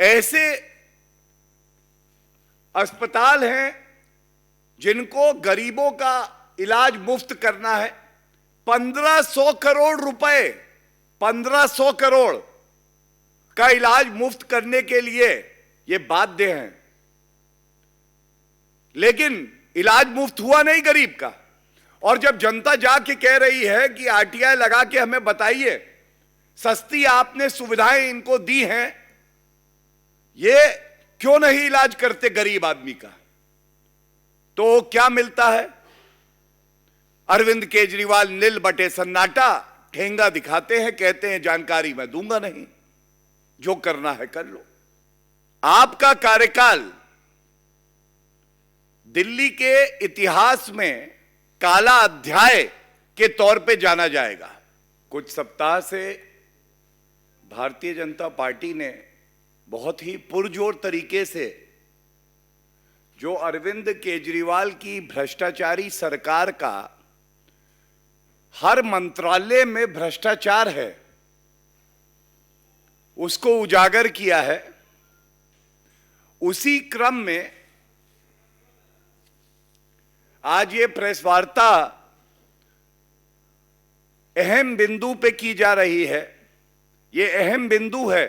ऐसे अस्पताल हैं जिनको गरीबों का इलाज मुफ्त करना है। 1500 करोड़ रुपए, 1500 करोड़ का इलाज मुफ्त करने के लिए ये बाध्य हैं, लेकिन इलाज मुफ्त हुआ नहीं गरीब का। और जब जनता जाके कह रही है कि आरटीआई लगा के हमें बताइए, सस्ती आपने सुविधाएं इनको दी हैं, ये क्यों नहीं इलाज करते गरीब आदमी का, तो क्या मिलता है? अरविंद केजरीवाल नील बटे सन्नाटा, ठेंगा दिखाते हैं, कहते हैं जानकारी मैं दूंगा नहीं, जो करना है कर लो। आपका कार्यकाल दिल्ली के इतिहास में काला अध्याय के तौर पे जाना जाएगा। कुछ सप्ताह से भारतीय जनता पार्टी ने बहुत ही पुरजोर तरीके से जो अरविंद केजरीवाल की भ्रष्टाचारी सरकार का हर मंत्रालय में भ्रष्टाचार है, उसको उजागर किया है। उसी क्रम में आज ये प्रेस वार्ता अहम बिंदु पे की जा रही है। ये अहम बिंदु है।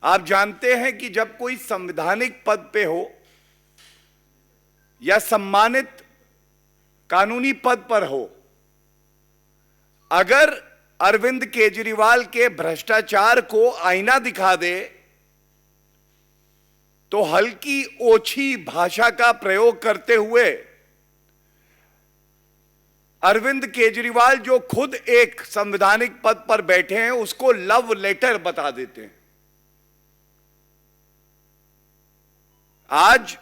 आप जानते हैं कि जब कोई संवैधानिक पद पे हो या सम्मानित कानूनी पद पर हो, अगर अरविंद केजरीवाल के भ्रष्टाचार को आईना दिखा दे तो हल्की ओछी भाषा का प्रयोग करते हुए अरविंद केजरीवाल जो खुद एक संवैधानिक पद पर बैठे हैं उसको लव लेटर बता देते हैं। आज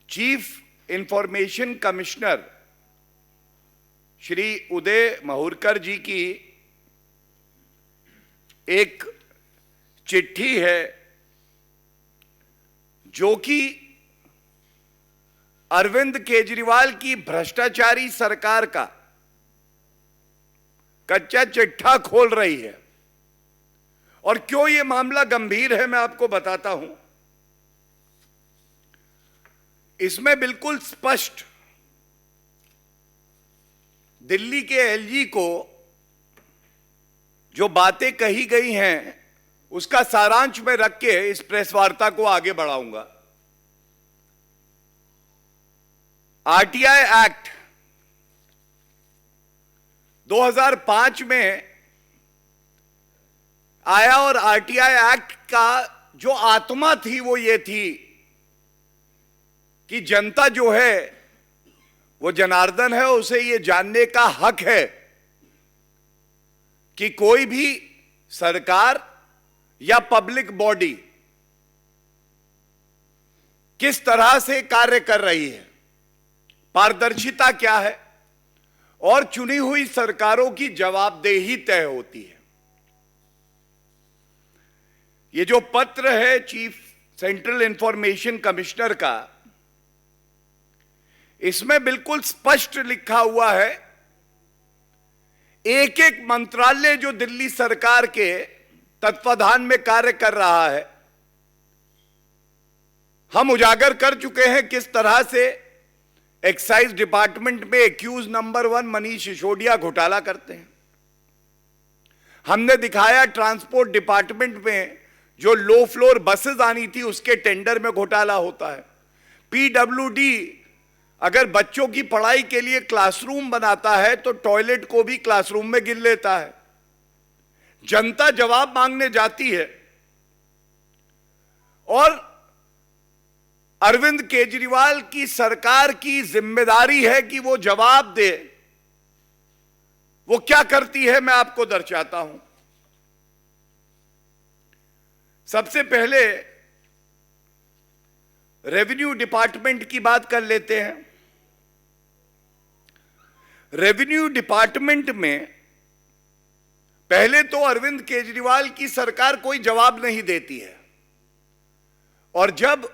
chief information commissioner Shri Uday महूरकर जी की एक चिट्ठी है जो कि अरविंद केजरीवाल की भ्रष्टाचारी सरकार का कच्चा चिट्ठा खोल रही है। और क्यों यह मामला गंभीर है मैं आपको बताता हूं। इसमें बिल्कुल स्पष्ट दिल्ली के एलजी को जो बातें कही गई हैं उसका सारांश में रख के इस प्रेस वार्ता को आगे बढ़ाऊंगा। आरटीआई एक्ट 2005 में आया और आरटीआई एक्ट का जो आत्मा थी वो ये थी कि जनता जो है वो जनार्दन है, उसे ये जानने का हक है कि कोई भी सरकार या पब्लिक बॉडी किस तरह से कार्य कर रही है, पारदर्शिता क्या है, और चुनी हुई सरकारों की जवाबदेही तय होती है। ये जो पत्र है चीफ सेंट्रल इंफॉर्मेशन कमिश्नर का, इसमें बिल्कुल स्पष्ट लिखा हुआ है, एक एक मंत्रालय जो दिल्ली सरकार के तत्वाधान में कार्य कर रहा है, हम उजागर कर चुके हैं किस तरह से एक्साइज डिपार्टमेंट में एक्यूज नंबर 1 मनीष सिसोदिया घोटाला करते हैं। हमने दिखाया ट्रांसपोर्ट डिपार्टमेंट में जो लो फ्लोर बसेस आनी थी उसके टेंडर में घोटाला होता है। पीडब्ल्यूडी अगर बच्चों की पढ़ाई के लिए क्लासरूम बनाता है तो टॉयलेट को भी क्लासरूम में गिन लेता है। जनता जवाब मांगने जाती है और अरविंद केजरीवाल की सरकार की जिम्मेदारी है कि वो जवाब दे। वो क्या करती है मैं आपको दर्शाता हूं। सबसे पहले रेवेन्यू डिपार्टमेंट की बात कर लेते हैं। रेवेन्यू डिपार्टमेंट में पहले तो अरविंद केजरीवाल की सरकार कोई जवाब नहीं देती है, और जब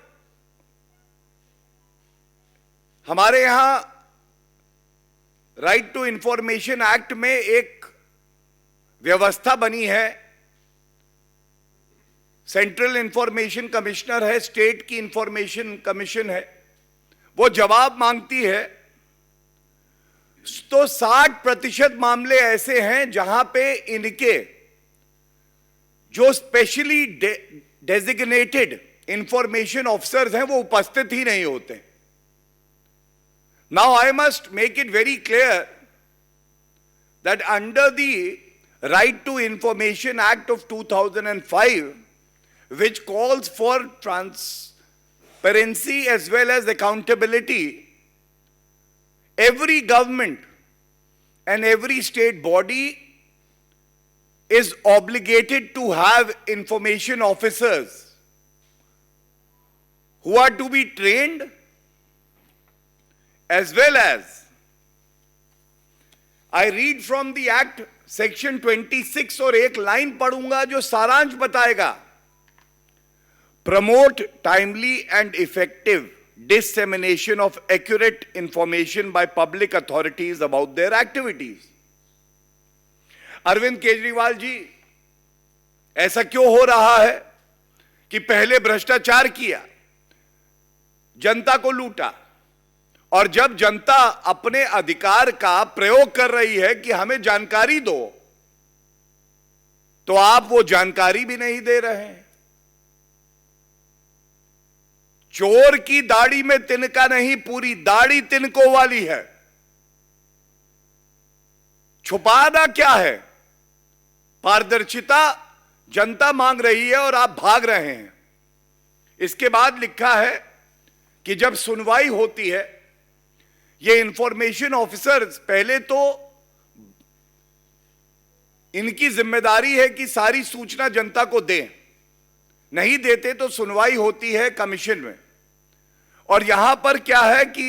हमारे यहां राइट टू इंफॉर्मेशन एक्ट में एक व्यवस्था बनी है, सेंट्रल इंफॉर्मेशन कमिश्नर है, स्टेट की इंफॉर्मेशन कमीशन है, वो जवाब मांगती है, तो 60% मामले ऐसे हैं जहां पे इनके जो स्पेशली डेजिग्नेटेड इंफॉर्मेशन ऑफिसर्स हैं वो उपस्थित ही नहीं होते। Now I must make it very clear that under the right to information act of 2005, which calls for transparency as well as accountability, every government and every state body is obligated to have information officers who are to be trained, as well as, I read from the act section 26 और एक line पढ़ूंगा जो सारांश बताएगा। Promote timely and effective dissemination of accurate information by public authorities about their activities. Arvind Kejriwal ji, ऐसा क्यों हो रहा है कि पहले भ्रष्टाचार किया, जनता को लूटा, और जब जनता अपने अधिकार का प्रयोग कर रही है कि हमें जानकारी दो, तो आप वो जानकारी भी नहीं दे रहे हैं। चोर की दाढ़ी में तिनका नहीं, पूरी दाढ़ी तिनकों वाली है। छुपाना क्या है? पारदर्शिता जनता मांग रही है और आप भाग रहे हैं। इसके बाद लिखा है कि जब सुनवाई होती है, ये इंफॉर्मेशन ऑफिसर्स, पहले तो इनकी जिम्मेदारी है कि सारी सूचना जनता को दें, नहीं देते तो सुनवाई होती है कमीशन में। और यहां पर क्या है कि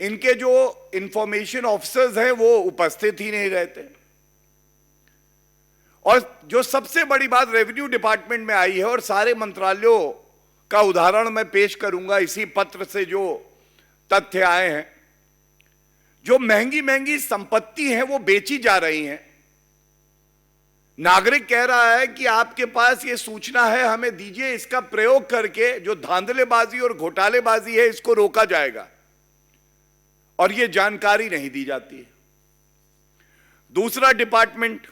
इनके जो इंफॉर्मेशन ऑफिसर्स हैं वो उपस्थित ही नहीं रहते। और जो सबसे बड़ी बात रेवेन्यू डिपार्टमेंट में आई है, और सारे मंत्रालयों का उदाहरण मैं पेश करूंगा इसी पत्र से जो तथ्य आए हैं, जो महंगी महंगी संपत्ति है वो बेची जा रही हैं। नागरिक कह रहा है कि आपके पास ये सूचना है, हमें दीजिए, इसका प्रयोग करके जो धांधलेबाजी और घोटालेबाजी है इसको रोका जाएगा, और ये जानकारी नहीं दी जाती है। दूसरा डिपार्टमेंट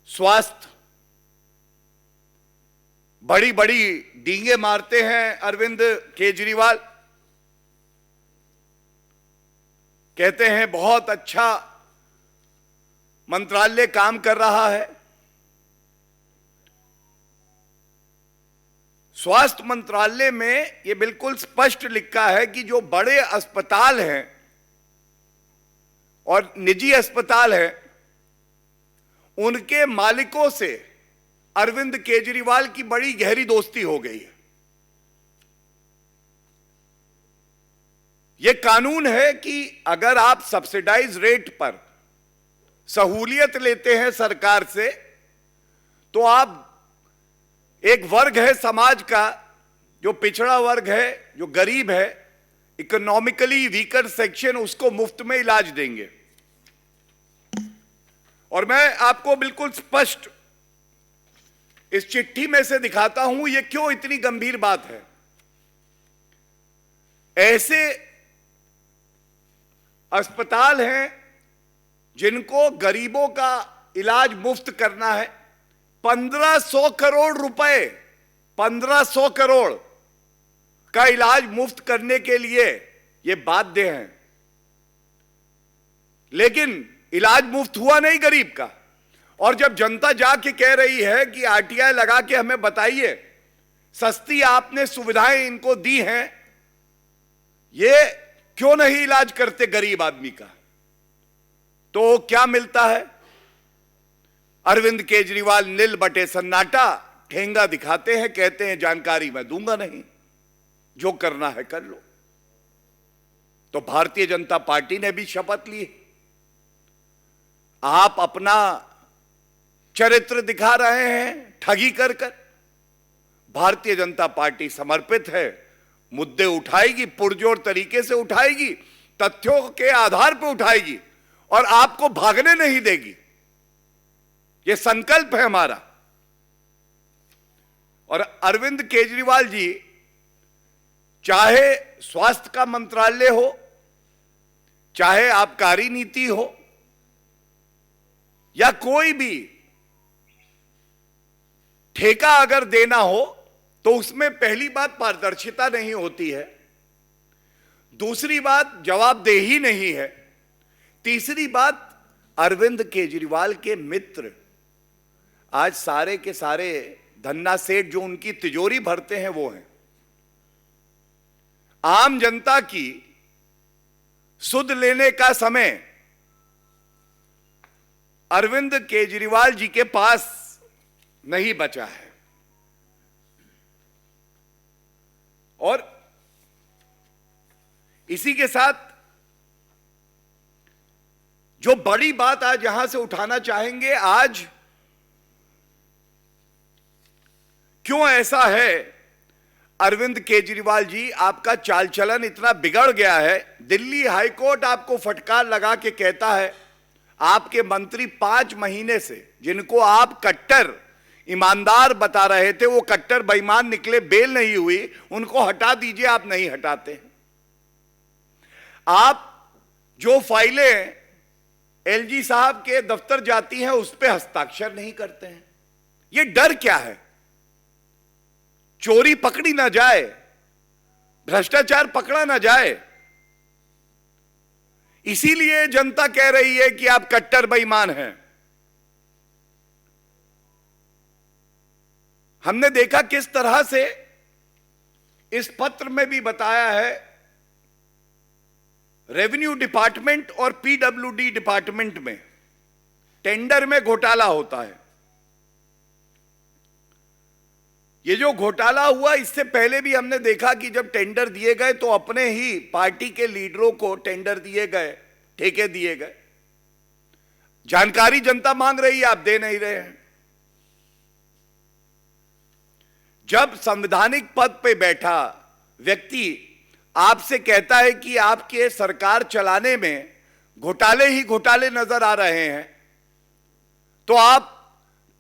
स्वास्थ्य, बड़ी बड़ी डींगे मारते हैं अरविंद केजरीवाल, कहते हैं बहुत अच्छा मंत्रालय काम कर रहा है। स्वास्थ्य मंत्रालय में यह बिल्कुल स्पष्ट लिखा है कि जो बड़े अस्पताल हैं और निजी अस्पताल हैं, उनके मालिकों से अरविंद केजरीवाल की बड़ी गहरी दोस्ती हो गई है। यह कानून है कि अगर आप सब्सिडाइज रेट पर सहूलियत लेते हैं सरकार से, तो आप, एक वर्ग है समाज का जो पिछड़ा वर्ग है, जो गरीब है, इकोनॉमिकली वीकर सेक्शन, उसको मुफ्त में इलाज देंगे। और मैं आपको बिल्कुल स्पष्ट इस चिट्ठी में से दिखाता हूं ये क्यों इतनी गंभीर बात है। ऐसे अस्पताल हैं जिनको गरीबों का इलाज मुफ्त करना है। 1500 करोड़ रुपए, 1500 करोड़ का इलाज मुफ्त करने के लिए ये बाध्य हैं, लेकिन इलाज मुफ्त हुआ नहीं गरीब का। और जब जनता जाके कह रही है कि आरटीआई लगा के हमें बताइए, सस्ती आपने सुविधाएं इनको दी हैं, ये क्यों नहीं इलाज करते गरीब आदमी का, तो क्या मिलता है? अरविंद केजरीवाल नील बटे सन्नाटा, ठेंगा दिखाते हैं, कहते हैं जानकारी मैं दूंगा नहीं, जो करना है कर लो। तो भारतीय जनता पार्टी ने भी शपथ ली, आप अपना चरित्र दिखा रहे हैं ठगी कर कर। भारतीय जनता पार्टी समर्पित है, मुद्दे उठाएगी, पुरजोर तरीके से उठाएगी, तथ्यों के आधार पर उठाएगी, और आपको भागने नहीं देगी। ये संकल्प है हमारा। और अरविंद केजरीवाल जी, चाहे स्वास्थ्य का मंत्रालय हो, चाहे आबकारी नीति हो, या कोई भी ठेका अगर देना हो, तो उसमें पहली बात पारदर्शिता नहीं होती है, दूसरी बात जवाबदेही नहीं है, तीसरी बात अरविंद केजरीवाल के मित्र आज सारे के सारे धन्ना सेठ जो उनकी तिजोरी भरते हैं वो हैं। आम जनता की सुध लेने का समय अरविंद केजरीवाल जी के पास नहीं बचा है। और इसी के साथ जो बड़ी बात आज यहां से उठाना चाहेंगे, आज क्यों ऐसा है अरविंद केजरीवाल जी, आपका चाल चलन इतना बिगड़ गया है। दिल्ली हाईकोर्ट आपको फटकार लगा के कहता है आपके मंत्री 5 महीने से, जिनको आप कट्टर ईमानदार बता रहे थे, वो कट्टर बेईमान निकले, बेल नहीं हुई, उनको हटा दीजिए, आप नहीं हटाते हैं। आप जो फाइलें एलजी साहब के दफ्तर जाती हैं उस पर हस्ताक्षर नहीं करते हैं। ये डर क्या है? चोरी पकड़ी ना जाए, भ्रष्टाचार पकड़ा ना जाए, इसीलिए जनता कह रही है कि आप कट्टर बेईमान हैं। हमने देखा किस तरह से इस पत्र में भी बताया है, रेवेन्यू डिपार्टमेंट और पीडब्ल्यूडी डिपार्टमेंट में टेंडर में घोटाला होता है। ये जो घोटाला हुआ, इससे पहले भी हमने देखा कि जब टेंडर दिए गए तो अपने ही पार्टी के लीडरों को टेंडर दिए गए, ठेके दिए गए। जानकारी जनता मांग रही है, आप दे नहीं रहे हैं। जब संवैधानिक पद पे बैठा व्यक्ति आपसे कहता है कि आपके सरकार चलाने में घोटाले ही घोटाले नजर आ रहे हैं, तो आप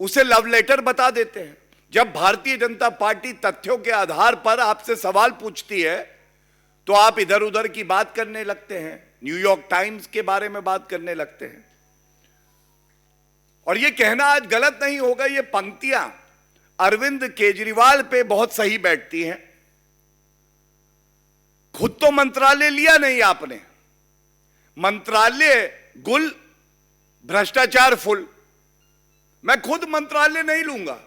उसे लव लेटर बता देते हैं। जब भारतीय जनता पार्टी तथ्यों के आधार पर आपसे सवाल पूछती है तो आप इधर उधर की बात करने लगते हैं, न्यूयॉर्क टाइम्स के बारे में बात करने लगते हैं। और यह कहना आज गलत नहीं होगा, ये पंक्तियां अरविंद केजरीवाल पे बहुत सही बैठती हैं। खुद तो मंत्रालय लिया नहीं आपने, मंत्रालय गुल, भ्रष्टाचार फुल। मैं खुद मंत्रालय नहीं लूंगा,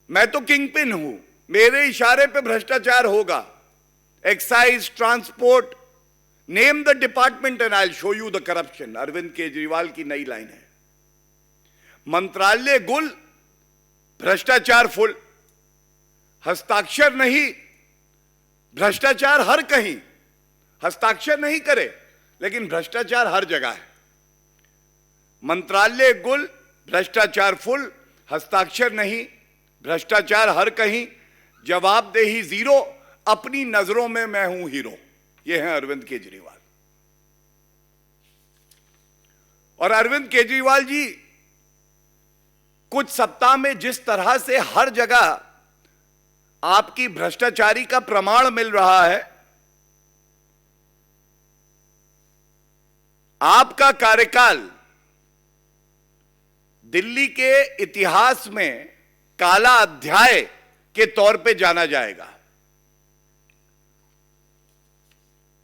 मैं तो किंगपिन हूं, मेरे इशारे पे भ्रष्टाचार होगा। Excise, transport, name the department and I will show you the corruption, Arvind Kejriwal की नई लाइन है। मंत्रालय गुल, भ्रष्टाचार फुल, हस्ताक्षर नहीं, भ्रष्टाचार हर कहीं। हस्ताक्षर नहीं करे लेकिन भ्रष्टाचार हर जगह है। मंत्रालय गुल, भ्रष्टाचार फुल, हस्ताक्षर नहीं, भ्रष्टाचार हर कहीं, जवाबदेही जीरो, अपनी नजरों में मैं हूं हीरो। यह है अरविंद केजरीवाल। और अरविंद केजरीवाल जी कुछ सप्ताह में जिस तरह से हर जगह आपकी भ्रष्टाचारी का प्रमाण मिल रहा है, आपका कार्यकाल दिल्ली के इतिहास में काला अध्याय के तौर पे जाना जाएगा।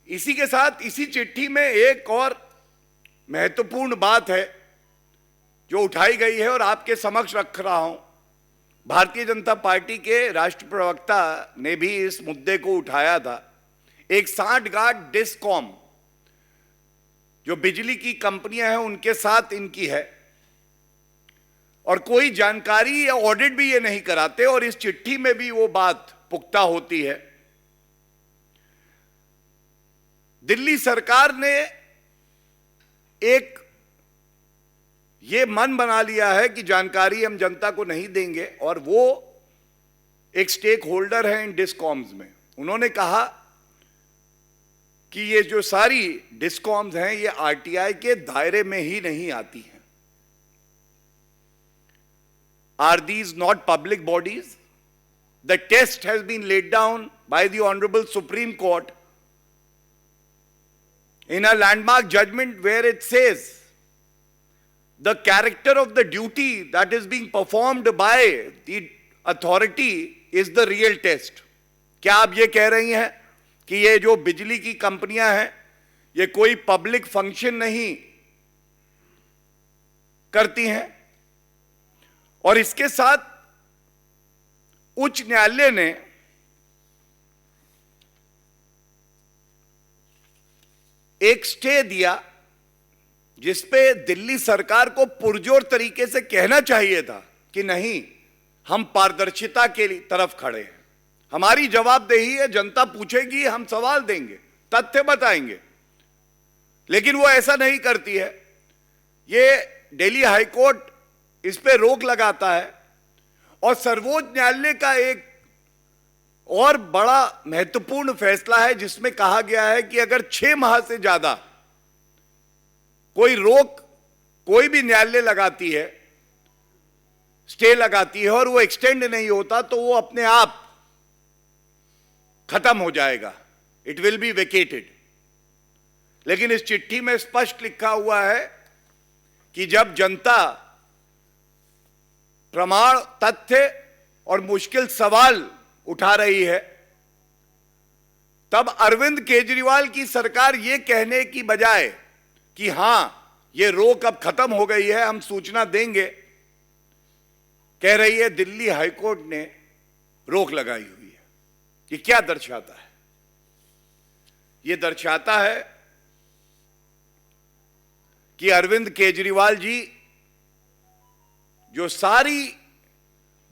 इसी के साथ इसी चिट्ठी में एक और महत्वपूर्ण बात है जो उठाई गई है और आपके समक्ष रख रहा हूं। भारतीय जनता पार्टी के राष्ट्रीय प्रवक्ता ने भी इस मुद्दे को उठाया था। एक सांठगांठ डिस्कॉम, जो बिजली की कंपनियां हैं, उनके साथ इनकी है और कोई जानकारी या ऑडिट भी ये नहीं कराते, और इस चिट्ठी में भी वो बात पुख्ता होती है। दिल्ली सरकार ने एक ये मन बना लिया है कि जानकारी हम जनता को नहीं देंगे, और वो एक स्टेक होल्डर है इन डिस्कॉम्स में। उन्होंने कहा कि ये जो सारी डिस्कॉम्स हैं ये आरटीआई के दायरे में ही नहीं आती हैं। Are these not public bodies? The test has been laid down by the Honorable Supreme Court in a landmark judgment where it says the character of the duty that is being performed by the authority is the real test. क्या आप ये कह रही हैं कि ये जो बिजली की कंपनियां हैं ये कोई पब्लिक फंक्शन नहीं करती हैं? और इसके साथ उच्च न्यायालय ने एक स्टे दिया जिसपे दिल्ली सरकार को पुरजोर तरीके से कहना चाहिए था कि नहीं, हम पारदर्शिता के तरफ खड़े हैं, हमारी जवाबदेही है, जनता पूछेगी, हम सवाल देंगे, तथ्य बताएंगे। लेकिन वो ऐसा नहीं करती है। ये दिल्ली हाईकोर्ट इस पे रोक लगाता है और सर्वोच्च न्यायालय का एक और बड़ा महत्वपूर्ण फैसला है जिसमें कहा गया है कि अगर 6 माह से ज्यादा कोई रोक कोई भी न्यायालय लगाती है, स्टे लगाती है और वो एक्सटेंड नहीं होता तो वो अपने आप खत्म हो जाएगा, इट विल बी वेकेटेड। लेकिन इस चिट्ठी में स्पष्ट लिखा हुआ है कि जब जनता प्रमाण, तथ्य और मुश्किल सवाल उठा रही है तब अरविंद केजरीवाल की सरकार ये कहने की बजाय कि हां ये रोक अब खत्म हो गई है, हम सूचना देंगे, कह रही है दिल्ली हाईकोर्ट ने रोक लगाई हुई है। ये क्या दर्शाता है? ये दर्शाता है कि अरविंद केजरीवाल जी जो सारी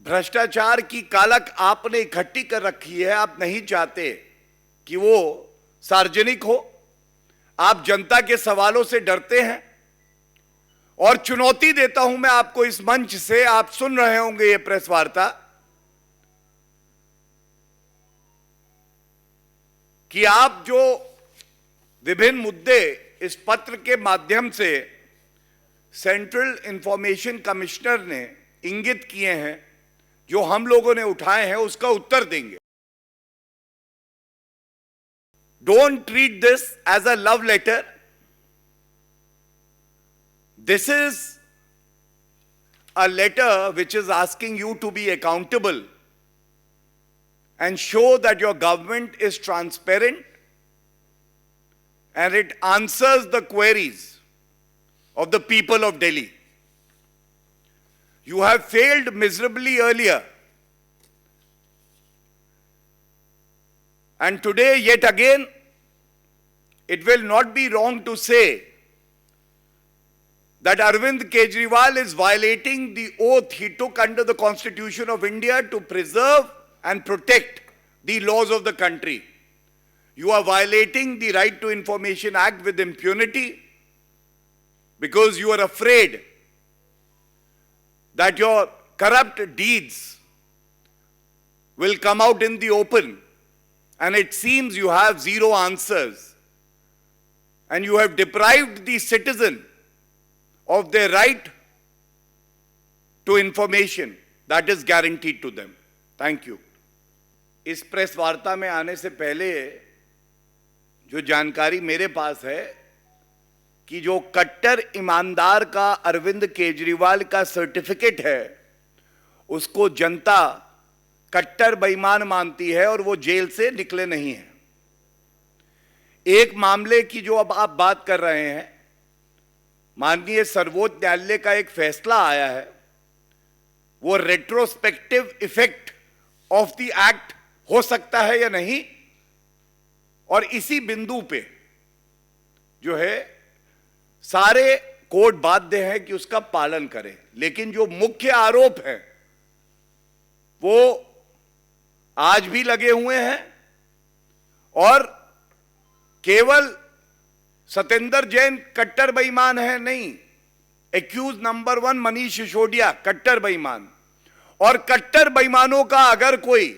भ्रष्टाचार की कालक आपने इकट्ठी कर रखी है, आप नहीं चाहते कि वो सार्वजनिक हो, आप जनता के सवालों से डरते हैं। और चुनौती देता हूं मैं आपको इस मंच से, आप सुन रहे होंगे ये प्रेस वार्ता, कि आप जो विभिन्न मुद्दे इस पत्र के माध्यम से सेंट्रल इंफॉर्मेशन कमिश्नर ने इंगित किए हैं, जो हम लोगों ने उठाए हैं, उसका उत्तर देंगे। Don't treat this as a love letter. This is a letter which is asking you to be accountable and show that your government is transparent and it answers the queries of the people of Delhi. You have failed miserably earlier, and today yet again it will not be wrong to say that Arvind Kejriwal is violating the oath he took under the Constitution of India to preserve and protect the laws of the country. You are violating the Right to Information Act with impunity because you are afraid that your corrupt deeds will come out in the open, and it seems you have zero answers, and you have deprived the citizen of their right to information that is guaranteed to them. Thank you. इस press वार्ता में आने से पहले जो जानकारी मेरे पास है कि जो कट्टर ईमानदार का अरविंद केजरीवाल का सर्टिफिकेट है उसको जनता कट्टर बेईमान मानती है और वो जेल से निकले नहीं हैं। एक मामले की जो अब आप बात कर रहे हैं, माननीय सर्वोच्च न्यायालय का एक फैसला आया है, वो retrospective effect of the act हो सकता है या नहीं, और इसी बिंदु पे जो है सारे कोर्ट बाध्य हैं कि उसका पालन करें। लेकिन जो मुख्य आरोप है वो आज भी लगे हुए हैं, और केवल सत्येंद्र जैन कट्टर बेईमान है नहीं, एक्यूज नंबर 1 मनीष सिसोदिया कट्टर बेईमान, और कट्टर बेईमानों का अगर कोई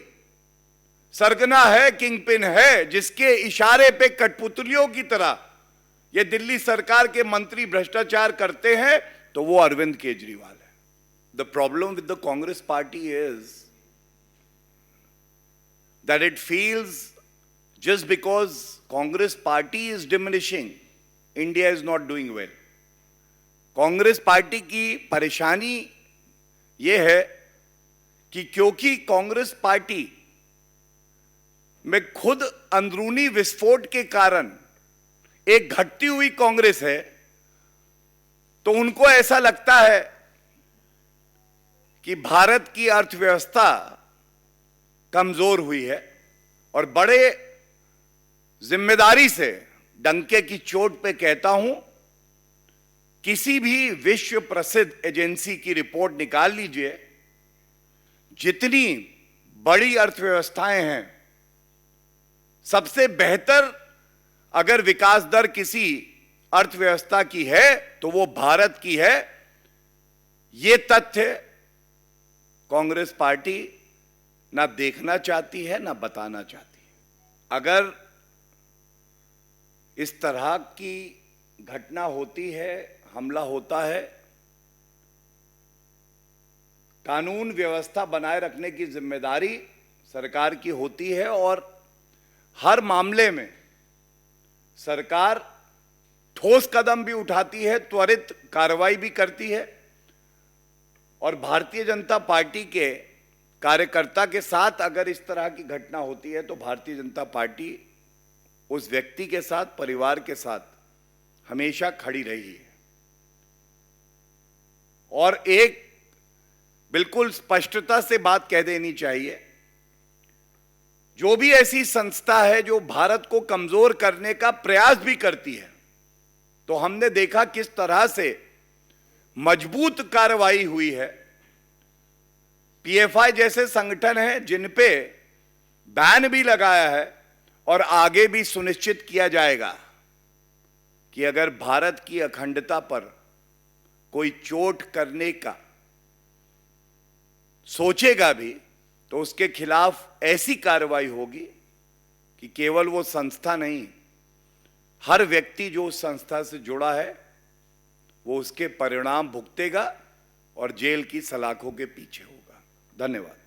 सरगना है, किंगपिन है, जिसके इशारे पे कठपुतलियों की तरह ये दिल्ली सरकार के मंत्री भ्रष्टाचार करते हैं, तो वो अरविंद केजरीवाल है। The problem with the Congress party is that it feels just because Congress party is diminishing, India is not doing well. Congress party की परेशानी यह है कि क्योंकि कांग्रेस पार्टी में खुद अंदरूनी विस्फोट के कारण एक घटती हुई कांग्रेस है, तो उनको ऐसा लगता है कि भारत की अर्थव्यवस्था कमजोर हुई है और बड़े जिम्मेदारी से डंके की चोट पे कहता हूं, किसी भी विश्व प्रसिद्ध एजेंसी की रिपोर्ट निकाल लीजिए, जितनी बड़ी अर्थव्यवस्थाएं हैं, सबसे बेहतर अगर विकास दर किसी अर्थव्यवस्था की है तो वो भारत की है। ये तथ्य कांग्रेस पार्टी ना देखना चाहती है ना बताना चाहती है। अगर इस तरह की घटना होती है, हमला होता है, कानून व्यवस्था बनाए रखने की जिम्मेदारी सरकार की होती है और हर मामले में सरकार ठोस कदम भी उठाती है, त्वरित कार्रवाई भी करती है और भारतीय जनता पार्टी के कार्यकर्ता के साथ अगर इस तरह की घटना होती है तो भारतीय जनता पार्टी उस व्यक्ति के साथ, परिवार के साथ हमेशा खड़ी रही है। और एक बिल्कुल स्पष्टता से बात कह देनी चाहिए, जो भी ऐसी संस्था है जो भारत को कमजोर करने का प्रयास भी करती है, तो हमने देखा किस तरह से मजबूत कार्रवाई हुई है। पीएफआई जैसे संगठन हैं जिन पे बैन भी लगाया है और आगे भी सुनिश्चित किया जाएगा कि अगर भारत की अखंडता पर कोई चोट करने का सोचेगा भी तो उसके खिलाफ ऐसी कार्रवाई होगी कि केवल वो संस्था नहीं, हर व्यक्ति जो उस संस्था से जुड़ा है वो उसके परिणाम भुगतेगा और जेल की सलाखों के पीछे होगा। धन्यवाद।